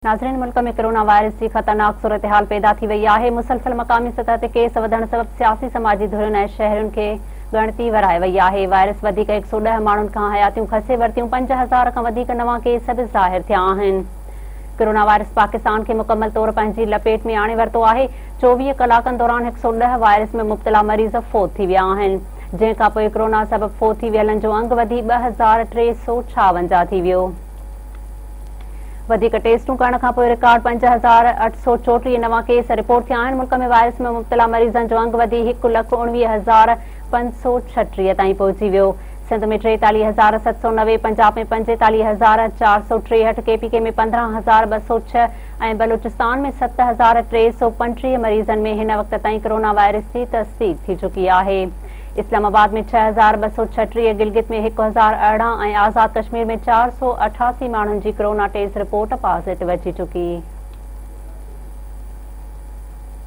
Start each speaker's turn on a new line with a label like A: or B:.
A: नाज़रीन, मुल्क में कोरोना वायरस की खतरनाक सूरत हाल पैदा थी वही है। मुसलसल मकामी सतह ते केस वधण सबब सियासी समाजी धुरियुनि ऐं शहरुनि खे गणती वराए वही है। वायरस वधीक 110 माण्हुनि खां हयातियूं खसे वरतियूं। 5000 खां वधीक नवां केस बि ज़ाहिर थिया आहिनि। कोरोना वायरस पाकिस्तान के मुकम्मल तौर पंहिंजी लपेट में आणे वरितो आहे। 24 कलाकनि दौरान 110 वायरस में मुब्तला मरीज़ फोत थी विया आहिनि, जंहिंखां पोइ कोरोना सबब फोत थी वियलनि जो अंग वधी 2356 थी वियो। वधीक टेस्टूं करण खां पोइ रिकॉर्ड 5834 नवां केस रिपोर्ट थिया आहिनि। मुल्क में वायरस में मुब्तला मरीज़नि जो अंग वधी 1,19,536 ताईं पहुची वियो। सिंध में 43,790, पंजाब में 45,463, केपीके में 15,206 ऐं बलूचिस्तान में 7,335 मरीज़नि में हिन वक़्त ताईं कोरोना वायरस जी तस्दीक थी चुकी आहे। इस्लामाबाद में 6,236, गिलगित में 1,018 ऐं आज़ाद कश्मीर में 488 माण्हुनि जी कोरोना टेस्ट रिपोर्ट पॉज़िटिव अची चुकी।